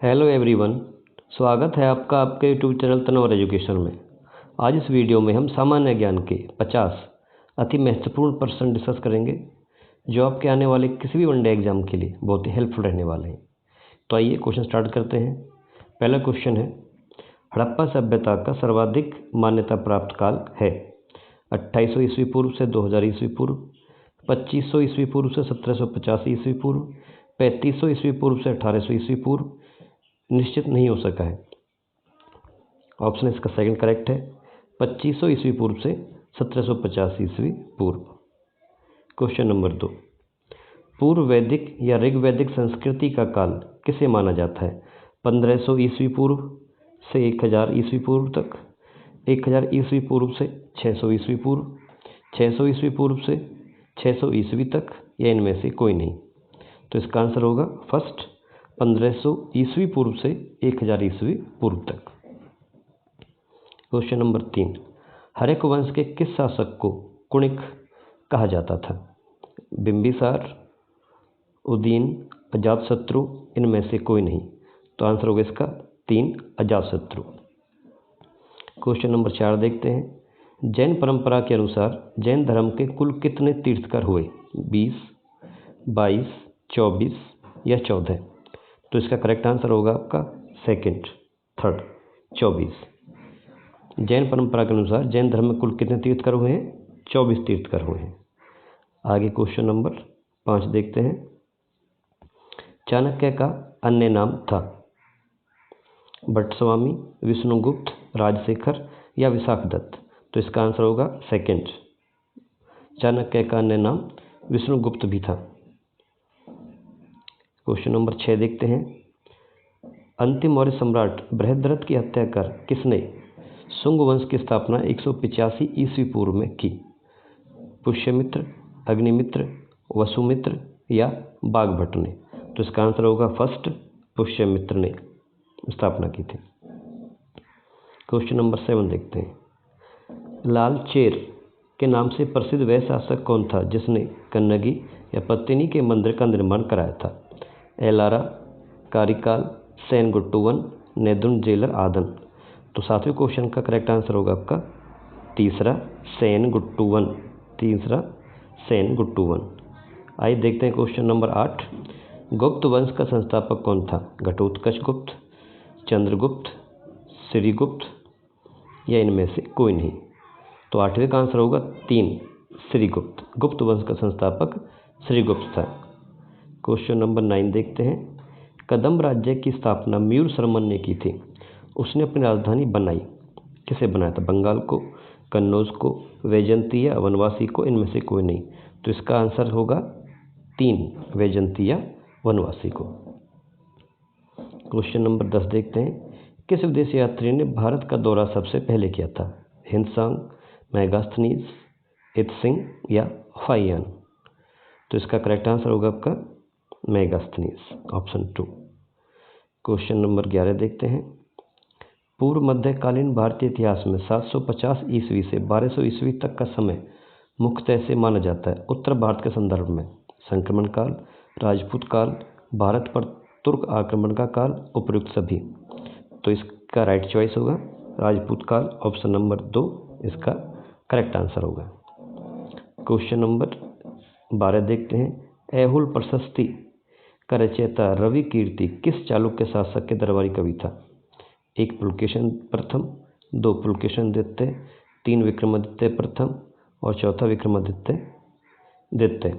Hello everyone, स्वागत है आपका आपके यूट्यूब चैनल तनवर एजुकेशन में। आज इस वीडियो में हम सामान्य ज्ञान के 50 अति महत्वपूर्ण प्रश्न डिस्कस करेंगे जो आपके आने वाले किसी भी वनडे एग्जाम के लिए बहुत ही हेल्पफुल रहने वाले हैं। तो आइए क्वेश्चन स्टार्ट करते हैं। पहला क्वेश्चन है, हड़प्पा सभ्यता का सर्वाधिक मान्यता प्राप्त काल है 2800 ईस्वी पूर्व से 2000 ईस्वी पूर्व, 2500 ईस्वी पूर्व से 1750 ईस्वी पूर्व, 3500 ईस्वी पूर्व से 1800 ईस्वी पूर्व। निश्चित नहीं हो सका है। ऑप्शन इसका सेकंड करेक्ट है, 2500 ईस्वी पूर्व से 1750 ईस्वी पूर्व। क्वेश्चन नंबर 2, पूर्व वैदिक या ऋग वैदिक संस्कृति का काल किसे माना जाता है 1500 ईस्वी पूर्व से 1000 ईस्वी पूर्व तक, 1000 ईस्वी पूर्व से 600 ईस्वी पूर्व, 600 ईस्वी पूर्व से 600 ईस्वी तक, या इनमें से कोई नहीं। तो इसका आंसर होगा फर्स्ट, 1500 ईस्वी पूर्व से 1000 ईस्वी पूर्व तक। क्वेश्चन नंबर 3, हर्यक वंश के किस शासक को कुणिक कहा जाता था? बिंबिसार, उदयन, अजातशत्रु, इनमें से कोई नहीं। तो आंसर होगा इसका 3, अजातशत्रु। क्वेश्चन नंबर 4 देखते हैं, जैन परंपरा के अनुसार जैन धर्म के कुल कितने तीर्थकर हुए? 20, 22, 24 या 14? तो इसका करेक्ट आंसर होगा आपका सेकंड, थर्ड, 24। जैन परंपरा के अनुसार जैन धर्म में कुल कितने तीर्थकर हुए हैं? 24 तीर्थकर हुए हैं। आगे क्वेश्चन नंबर 5 देखते हैं, चाणक्य का अन्य नाम था भट्टस्वामी, विष्णुगुप्त, राजशेखर या विशाखदत्त? तो इसका आंसर होगा सेकंड, चाणक्य का अन्य नाम विष्णुगुप्त भी था। क्वेश्चन नंबर 6 देखते हैं, अंतिम मौर्य सम्राट बृहद्रथ की हत्या कर किसने शुंग वंश की स्थापना 185 ईस्वी पूर्व में की? पुष्यमित्र, अग्निमित्र, वसुमित्र या बागभट्ट ने? तो इसका आंसर होगा फर्स्ट, पुष्यमित्र ने स्थापना की थी। क्वेश्चन नंबर 7 देखते हैं, लाल चेर के नाम से प्रसिद्ध वह शासक कौन था जिसने कन्नगी या पत्तिनी के मंदिर का निर्माण कराया था? एलारा, कारिकाल, सेनगुट्टुवन, नेदुनजेलर आदन? तो 7वें क्वेश्चन का करेक्ट आंसर होगा आपका तीसरा, सेनगुट्टुवन, तीसरा सेनगुट्टुवन। आइए देखते हैं क्वेश्चन नंबर 8, गुप्त वंश का संस्थापक कौन था? घटोत्कच गुप्त, चंद्रगुप्त, श्रीगुप्त या इनमें से कोई नहीं। तो 8वें का आंसर होगा 3, श्रीगुप्त। गुप्त वंश का संस्थापक श्रीगुप्त था। क्वेश्चन नंबर 9 देखते हैं, कदम्ब राज्य की स्थापना मयूरशर्मन ने की थी। उसने अपनी राजधानी बनाई, किसे बनाया था? बंगाल को, कन्नौज को, वैजंती या वनवासी को? इनमें से कोई नहीं। तो इसका आंसर होगा 3, वैजंती या वनवासी को। क्वेश्चन नंबर 10 देखते हैं, किस विदेशी यात्री ने भारत का दौरा सबसे पहले किया था? हिंदसांग, मेगास्थनीज, इत्सिंग या फाइयान? तो इसका करेक्ट आंसर होगा आपका मेगास्थनीज, ऑप्शन 2। क्वेश्चन नंबर 11 देखते हैं, पूर्व मध्यकालीन भारतीय इतिहास में 750 ईस्वी से 1200 ईस्वी तक का समय मुख्यतः से माना जाता है उत्तर भारत के संदर्भ में? संक्रमण काल, राजपूत काल, भारत पर तुर्क आक्रमण का काल, उपयुक्त सभी? तो इसका राइट चॉइस होगा राजपूत काल, ऑप्शन नंबर 2 इसका करेक्ट आंसर होगा। क्वेश्चन नंबर 12 देखते हैं, ऐहोल प्रशस्ति का रचयिता रवि कीर्ति किस चालुक्य शासक के दरबारी कवि था? 1 पुलकेशन प्रथम, 2 पुलकेशन द्वितीय, 3 विक्रमादित्य प्रथम और 4था विक्रमादित्य द्वितीय।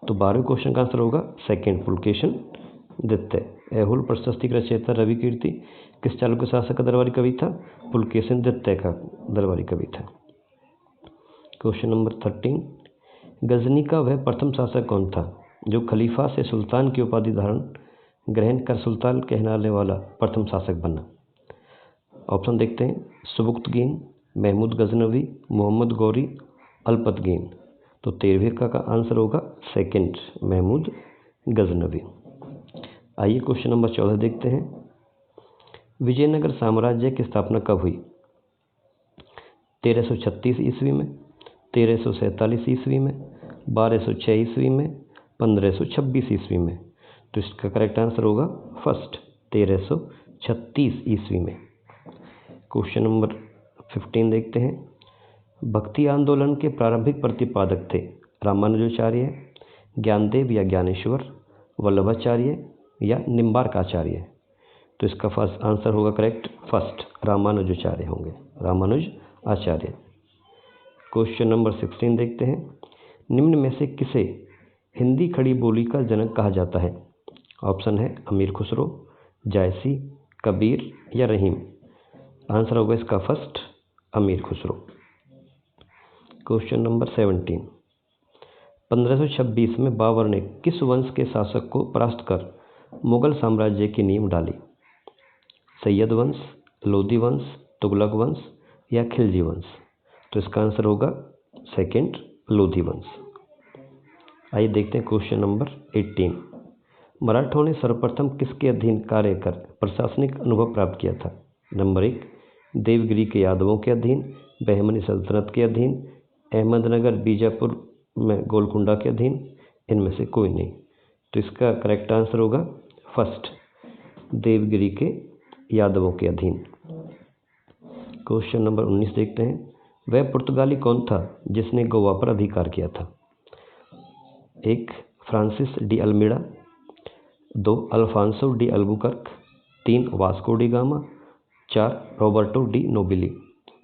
तो 12वें क्वेश्चन का आंसर होगा सेकंड, पुलकेशन द्वितीय। ऐहोल प्रशस्ति का रचयिता रवि कीर्ति किस चालुक्य शासक का दरबारी कवि था? पुलकेशन द्वितीय का दरबारी कवि था। क्वेश्चन नंबर 13, गजनी का वह प्रथम शासक कौन था जो खलीफा से सुल्तान की उपाधि धारण ग्रहण कर सुल्तान कहलाने वाला प्रथम शासक बना? ऑप्शन देखते हैं, सुबुक्तगीन, महमूद गजनवी, मोहम्मद गौरी, अल्पतगीन? तो 13वें का आंसर होगा सेकंड, महमूद गजनवी। आइए क्वेश्चन नंबर 14 देखते हैं, विजयनगर साम्राज्य की स्थापना कब हुई? 1336 ईस्वी में, 1347 ईस्वी में, 1206 ईस्वी में, 1526 ईस्वी में? तो इसका करेक्ट आंसर होगा फर्स्ट, 1336 ईस्वी में। क्वेश्चन नंबर 15 देखते हैं। भक्ति आंदोलन के प्रारंभिक प्रतिपादक थे रामानुजाचार्य, ज्ञानदेव या ज्ञानेश्वर, वल्लभाचार्य या निम्बार्काचार्य। तो इसका फर्स्ट आंसर होगा करेक्ट फर्स्ट, रामानुजाचार्य होंगे, रामानुज आचार्य। क्वेश्चन नंबर 16 देखते हैं। निम्न में से किसे हिंदी खड़ी बोली का जनक कहा जाता है? ऑप्शन है अमीर खुसरो, जायसी, कबीर या रहीम। आंसर होगा इसका फर्स्ट अमीर खुसरो। Question number 17। 1526 में बाबर ने किस वंश के शासक को परास्त कर मुगल साम्राज्य की नींव डाली? सैयद वंश, लोदी वंश, तुगलक वंश या खिलजी वंश। तो इसका आंसर होगा सेकंड लोधी वंश। आइए देखते हैं क्वेश्चन नंबर 18। मराठों ने सर्वप्रथम किसके अधीन कार्य कर प्रशासनिक अनुभव प्राप्त किया था? नंबर 1 देवगिरी के यादवों के अधीन, बहमनी सल्तनत के अधीन, अहमदनगर बीजापुर में गोलकुंडा के अधीन, इनमें से कोई नहीं। तो इसका करेक्ट आंसर होगा फर्स्ट देवगिरी के यादवों के अधीन। क्वेश्चन नंबर 19 देखते हैं। वह पुर्तगाली कौन था जिसने गोवा पर अधिकार किया था? 1 Francis de Almeida, 2 Alfonso de Albuquerque, 3 Vasco da Gama, 4 Roberto de Nobili.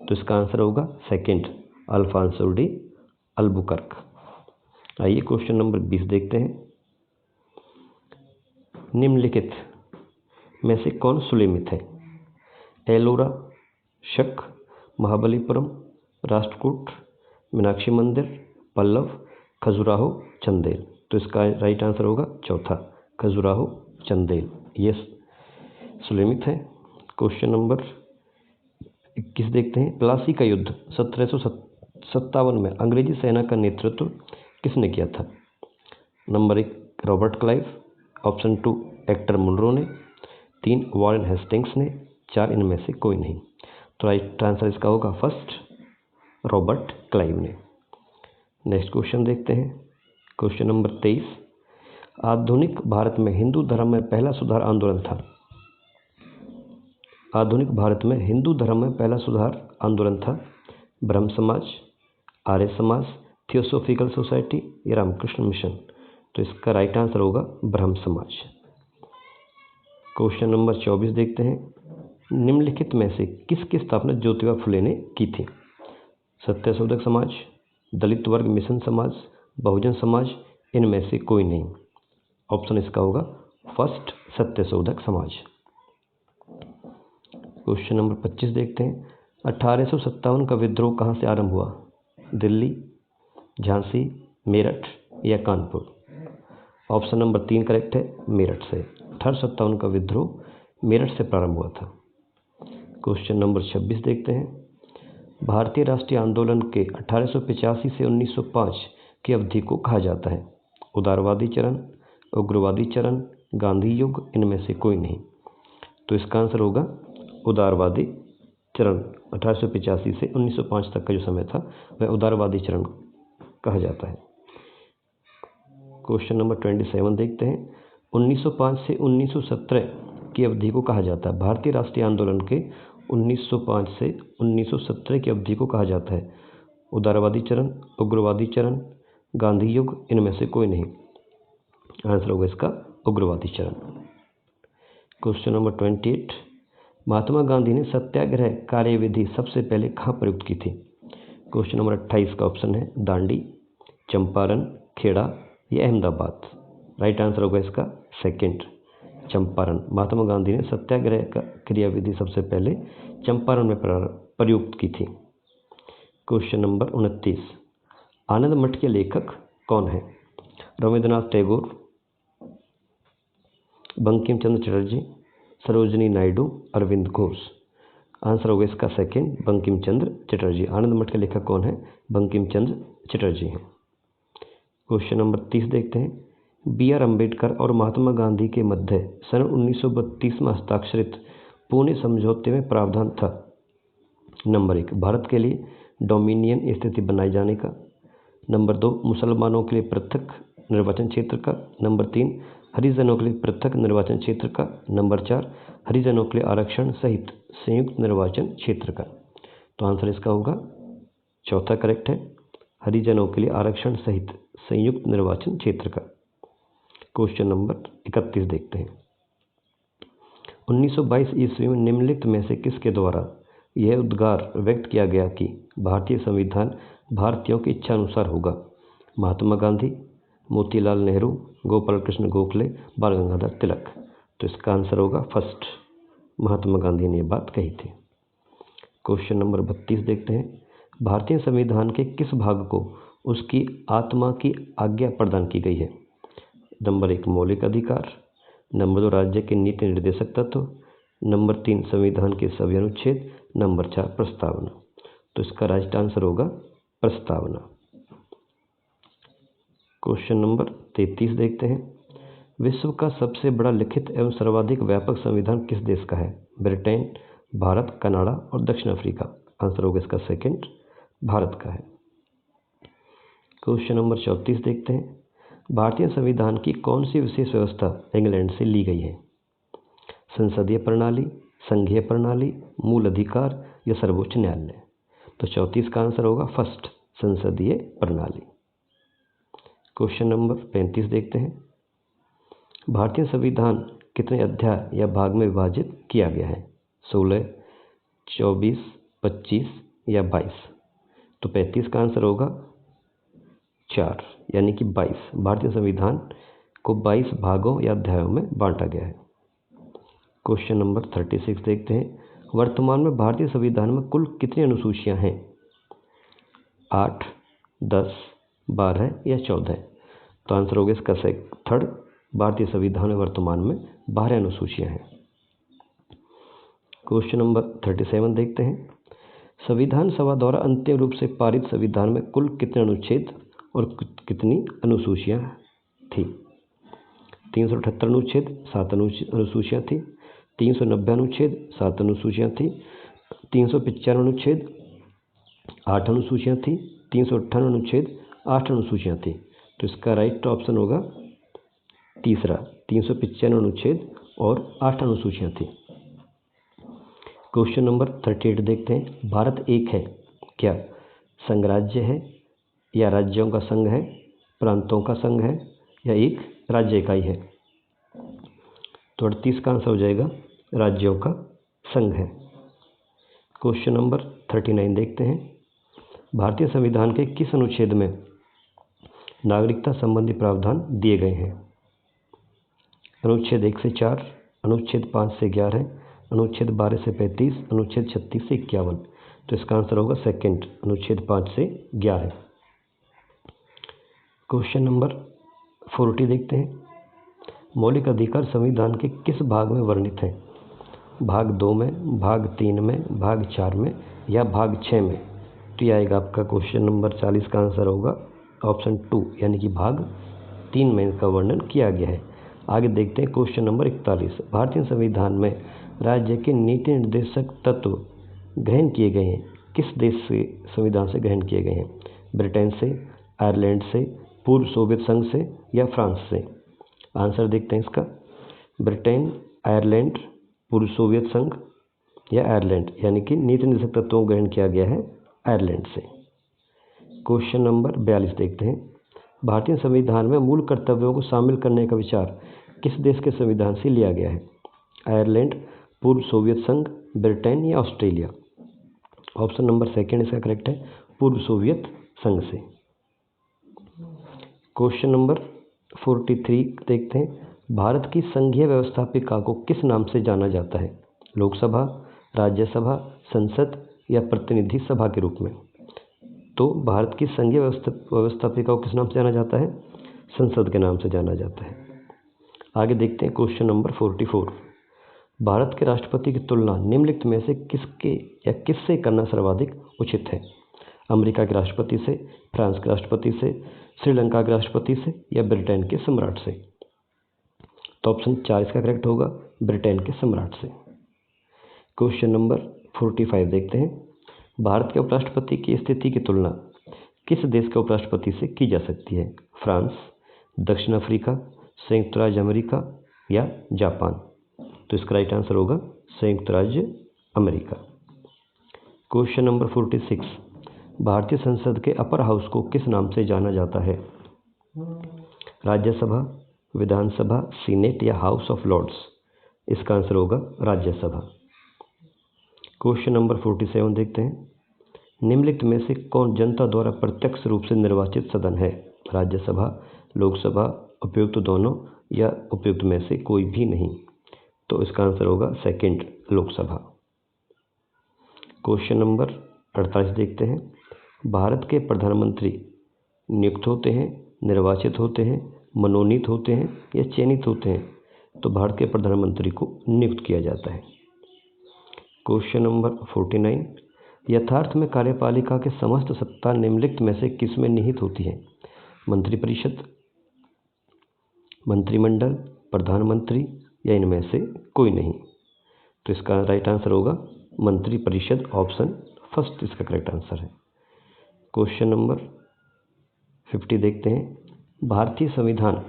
तो इसका आंसर होगा सेकंड अल्फांसो डी अल्बुकर्क। आइए क्वेश्चन नंबर 20 देखते हैं। निम्नलिखित में से कौन सुलेमित है? एलोरा, शक, महाबलीपुरम, राष्ट्रकूट, मीनाक्षी मंदिर, पल्लव, खजुराहो, चंदेल। तो इसका राइट आंसर होगा चौथा खजुराहो चंदेल, ये सुलेमित है। क्वेश्चन नंबर 21 देखते हैं। प्लासी का युद्ध 1757 में अंग्रेजी सेना का नेतृत्व किसने किया था? Number 1 Robert Clive, option 2 Hector Munro ने, 3 वॉरेन हेस्टिंग्स ने, 4 इनमें से कोई नहीं। तो राइट आंसर इसका होगा फर्स्ट रॉबर्ट क्लाइव ने। नेक्स्ट क्वेश्चन देखते हैं। Question number 23। आधुनिक भारत में हिंदू धर्म में पहला सुधार आंदोलन था। आधुनिक भारत में हिंदू धर्म में पहला सुधार आंदोलन था ब्रह्म समाज, आर्य समाज, थियोसॉफिकल सोसाइटी या रामकृष्ण मिशन। तो इसका राइट आंसर होगा ब्रह्म समाज। क्वेश्चन नंबर 24 देखते हैं। निम्नलिखित में से किसकी स्थापना ज्योतिबा फुले ने की थी? सत्यशोधक समाज, दलित वर्ग मिशन समाज, बहुजन समाज, इनमें से कोई नहीं। ऑप्शन इसका होगा first Satyashodhak Samaj. Question number 25 देखते हैं। 1857 का विद्रोह कहाँ से आरंभ हुआ? दिल्ली, झांसी, मेरठ या कानपुर। ऑप्शन नंबर 3 करेक्ट है, मेरठ से। 1857 का विद्रोह मेरठ से प्रारंभ हुआ था। क्वेश्चन नंबर 26 देखते हैं। भारतीय राष्ट्रीय आंदोलन के 1885 से 1905 की अवधि को कहा जाता है? उदारवादी चरण, उग्रवादी चरण, गांधी युग, इनमें से कोई नहीं। तो इसका आंसर होगा उदारवादी चरण। 1885 से 1905 तक का जो समय था वह उदारवादी चरण कहा जाता है। क्वेश्चन नंबर 27 देखते हैं। 1905 से 1917 की अवधि को कहा जाता है? भारतीय राष्ट्रीय आंदोलन के 1905 से 1917 की अवधि को कहा जाता है? उदारवादी चरण, उग्रवादी चरण, गांधी युग, इनमें से कोई नहीं। आंसर होगा इसका उग्रवादी चरण। Question number 28। महात्मा गांधी ने सत्याग्रह कार्यविधि सबसे पहले कहाँ प्रयुक्त की थी? क्वेश्चन नंबर 28 का ऑप्शन है दांडी, चंपारण, खेड़ा या अहमदाबाद। राइट आंसर होगा इसका सेकंड चंपारण। महात्मा गांधी ने सत्याग्रह क्रियाविधि सबसे पहले चंपारण में प्रयुक्त की थी। Question number 29। आनंद मठ के लेखक कौन है? रविंद्रनाथ टैगोर, बंकिम चंद्र चटर्जी, सरोजिनी नायडू, अरविंद घोष। आंसर होगा इसका सेकंड बंकिम चंद्र चटर्जी। आनंद मठ के लेखक कौन है? बंकिम चंद्र चटर्जी हैं। क्वेश्चन नंबर 30 देखते हैं। B.R. अम्बेडकर और महात्मा गांधी के मध्य सन 1932 में हस्ताक्षरित पुणे समझौते में प्रावधान था? नंबर 1 भारत के लिए डोमिनियन स्थिति बनाए जाने का, नंबर 2 मुसलमानों के लिए पृथक निर्वाचन क्षेत्र का, नंबर 3 हरिजनों के लिए पृथक निर्वाचन क्षेत्र का। नंबर 4, हरिजनों के लिए आरक्षण सहित संयुक्त निर्वाचन क्षेत्र का। तो आंसर इसका होगा चौथा करेक्ट है, हरिजनों के लिए आरक्षण सहित संयुक्त निर्वाचन क्षेत्र का। क्वेश्चन नंबर 31 देखते हैं। 1922 ईस्वी में निम्नलिखित में से किसके द्वारा यह उद्गार व्यक्त किया गया कि भारतीय संविधान भारतीयों की इच्छा अनुसार होगा? महात्मा गांधी, मोतीलाल नेहरू, गोपाल कृष्ण गोखले, बाल गंगाधर तिलक। तो इसका आंसर होगा फर्स्ट, महात्मा गांधी ने यह बात कही थी। क्वेश्चन नंबर 32 देखते हैं। भारतीय संविधान के किस भाग को उसकी आत्मा की आज्ञा प्रदान की गई है? नंबर 1, मौलिक अधिकार। नंबर 2, राज्य के नीति निर्देशक तत्व। नंबर 3, संविधान के सभी अनुच्छेद। नंबर 4, प्रस्तावना। तो इसका राइट आंसर होगा प्रस्तावना। क्वेश्चन नंबर 33 देखते हैं। विश्व का सबसे बड़ा लिखित एवं सर्वाधिक व्यापक संविधान किस देश का है? ब्रिटेन, भारत, कनाडा और दक्षिण अफ्रीका। आंसर होगा इसका सेकंड, भारत का है। क्वेश्चन नंबर 34 देखते हैं। भारतीय संविधान की कौन सी विशेष व्यवस्था इंग्लैंड से ली गई है? संसदीय प्रणाली, संघीय प्रणाली, मूल अधिकार या सर्वोच्च न्यायालय। तो 34 का आंसर होगा फर्स्ट, संसदीय प्रणाली। क्वेश्चन नंबर 35 देखते हैं। भारतीय संविधान कितने अध्याय या भाग में विभाजित किया गया है? 16, 24, 25 या 22। तो 35 का आंसर होगा 4 यानी कि 22। भारतीय संविधान को 22 भागों या अध्यायों में बांटा गया है। क्वेश्चन नंबर 36 देखते हैं। वर्तमान में भारतीय संविधान में कुल कितनी अनुसूचियां हैं? 8, 10, 12 या 14। तो आंसर होगा इसका थर्ड, भारतीय संविधान में वर्तमान में 12 अनुसूचियां हैं। क्वेश्चन नंबर 37 देखते हैं। संविधान सभा द्वारा अंतिम रूप से पारित संविधान में कुल कितने अनुच्छेद और कितनी अनुसूचियां थी? 378 अनुच्छेद, 7 अनुसूचियां थी। 390 अनुच्छेद, 7 अनुसूचियां थी। 395 अनुच्छेद, 8 अनुसूचियां थी। 358 अनुच्छेद, 8 अनुसूचियां थी। तो इसका राइट ऑप्शन होगा तीसरा, 395 अनुच्छेद और 8 अनुसूचियां थी। क्वेश्चन नंबर 38 देखते हैं। भारत एक है क्या? संघराज्य है या राज्यों का संघ है, प्रांतों का संघ है या एक राज्य इकाई है? तो 38 का आंसर हो जाएगा राज्यों का संघ है। क्वेश्चन नंबर 39 देखते हैं। भारतीय संविधान के किस अनुच्छेद में नागरिकता संबंधी प्रावधान दिए गए हैं? अनुच्छेद 1 से 4, अनुच्छेद 5 से 11, अनुच्छेद 12 से 35, अनुच्छेद 36 से 51। तो इसका आंसर होगा सेकंड, अनुच्छेद 5 से 11। क्वेश्चन नंबर 40 देखते हैं। मौलिक अधिकार संविधान के किस भाग में वर्णित हैं? भाग 2 में, भाग 3 में, भाग 4 में या भाग 6 में? तो यह आएगा आपका क्वेश्चन नंबर 40 का आंसर होगा ऑप्शन 2 यानी कि भाग 3 में इसका वर्णन किया गया है। आगे देखते हैं क्वेश्चन नंबर 41। भारतीय संविधान में राज्य के नीति निर्देशक तत्व ग्रहण किए गए हैं किस देश से संविधान से ग्रहण किए गए हैं? ब्रिटेन से, आयरलैंड से, पूर्व सोवियत संघ से या फ्रांस से? आंसर देखते हैं इसका, ब्रिटेन, आयरलैंड, पूर्व सोवियत संघ या आयरलैंड, यानी कि नीति निर्देशक तत्वों को ग्रहण किया गया है आयरलैंड से। क्वेश्चन नंबर 42 देखते हैं। भारतीय संविधान में मूल कर्तव्यों को शामिल करने का विचार किस देश के संविधान से लिया गया है? आयरलैंड, पूर्व सोवियत संघ, ब्रिटेन या ऑस्ट्रेलिया? ऑप्शन नंबर सेकंड इसका करेक्ट है, पूर्व सोवियत संघ से। क्वेश्चन नंबर 43 देखते हैं। भारत की संघीय व्यवस्थापिका को किस नाम से जाना जाता है? लोकसभा, राज्यसभा, संसद या प्रतिनिधि सभा के रूप में? तो भारत की संघीय व्यवस्थापिका को किस नाम से जाना जाता है? संसद के नाम से जाना जाता है। आगे देखते हैं क्वेश्चन नंबर 44। भारत के राष्ट्रपति की तुलना निम्नलिखित में से किसके या किससे करना सर्वाधिक उचित है? अमेरिका के राष्ट्रपति से, फ्रांस के राष्ट्रपति से, श्रीलंका के राष्ट्रपति से या ब्रिटेन के सम्राट से? तो ऑप्शन 4 इसका करेक्ट होगा, ब्रिटेन के सम्राट से। क्वेश्चन नंबर 45 देखते हैं। भारत के उपराष्ट्रपति की स्थिति की तुलना किस देश के उपराष्ट्रपति से की जा सकती है? फ्रांस, दक्षिण अफ्रीका, संयुक्त राज्य अमेरिका या जापान? तो इसका राइट आंसर होगा संयुक्त राज्य अमेरिका। क्वेश्चन नंबर 46, भारतीय संसद के अपर हाउस को किस नाम से जाना जाता है? राज्यसभा, विधानसभा, सीनेट या हाउस ऑफ लॉर्ड्स? इसका आंसर होगा राज्यसभा। क्वेश्चन नंबर 47 देखते हैं, निम्नलिखित में से कौन जनता द्वारा प्रत्यक्ष रूप से निर्वाचित सदन है? राज्यसभा, लोकसभा, उपयुक्त दोनों या उपयुक्त में से कोई भी नहीं? तो इसका आंसर होगा सेकंड, लोकसभा। क्वेश्चन नंबर 48 देखते हैं, भारत के प्रधानमंत्री नियुक्त होते हैं, निर्वाचित होते हैं, मनोनीत होते हैं या चयनित होते हैं? तो भारत के प्रधानमंत्री को नियुक्त किया जाता है। क्वेश्चन नंबर 49, यथार्थ में कार्यपालिका के समस्त सत्ता निम्नलिखित में से किसमें निहित होती है? मंत्रिपरिषद, मंत्रिमंडल, प्रधानमंत्री या इनमें से कोई नहीं? तो इसका राइट आंसर होगा मंत्रिपरिषद, ऑप्शन फर्स्ट इसका करेक्ट आंसर है। क्वेश्चन नंबर 50 देखते हैं, भारतीय संविधान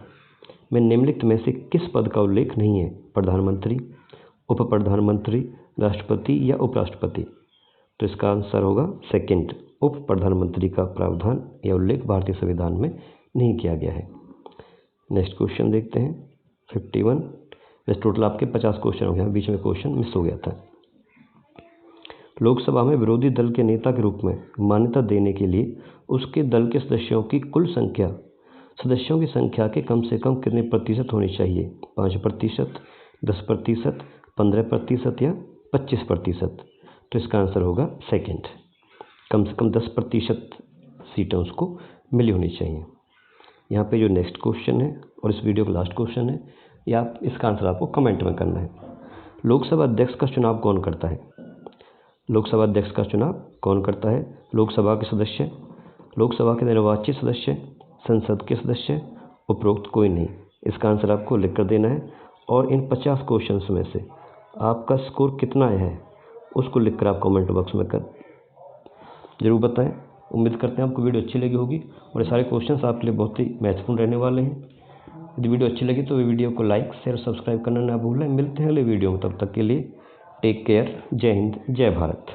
में निम्नलिखित में से किस पद का उल्लेख नहीं है? प्रधानमंत्री, उप प्रधानमंत्री, राष्ट्रपति या उपराष्ट्रपति? तो इसका आंसर होगा सेकंड, उप प्रधानमंत्री का प्रावधान या उल्लेख भारतीय संविधान में नहीं किया गया है। नेक्स्ट क्वेश्चन देखते हैं 51। वैसे टोटल आपके 50 क्वेश्चन हो गए, बीच में क्वेश्चन मिस हो गया था। लोकसभा में विरोधी दल के नेता के रूप में मान्यता देने के लिए उसके दल के सदस्यों की कुल संख्या सदस्यों की संख्या के कम से कम कितने प्रतिशत होनी चाहिए? 5%, 10%, 15% या 25%? तो इसका आंसर होगा सेकंड, कम से कम 10% सीटें उसको मिली होनी चाहिए। यहाँ पे जो नेक्स्ट क्वेश्चन है और इस वीडियो का लास्ट क्वेश्चन है, या आप इसका आंसर आपको कमेंट में करना है। लोकसभा अध्यक्ष का चुनाव कौन करता है? लोकसभा अध्यक्ष का चुनाव कौन करता है? लोकसभा के सदस्य, लोकसभा के निर्वाचित सदस्य, संसद के सदस्य, उपरोक्त कोई नहीं? इसका आंसर आपको लिख कर देना है और इन 50 क्वेश्चंस में से आपका स्कोर कितना आया है उसको लिखकर आप कमेंट बॉक्स में ज़रूर बताएं। उम्मीद करते हैं आपको वीडियो अच्छी लगी होगी और ये सारे क्वेश्चंस आपके लिए बहुत ही महत्वपूर्ण रहने वाले हैं। यदि वीडियो अच्छी लगी तो वीडियो को लाइक, शेयर, सब्सक्राइब करना ना भूलें। मिलते हैं अगले वीडियो में, तब तक के लिए टेक केयर। जय हिंद, जय भारत।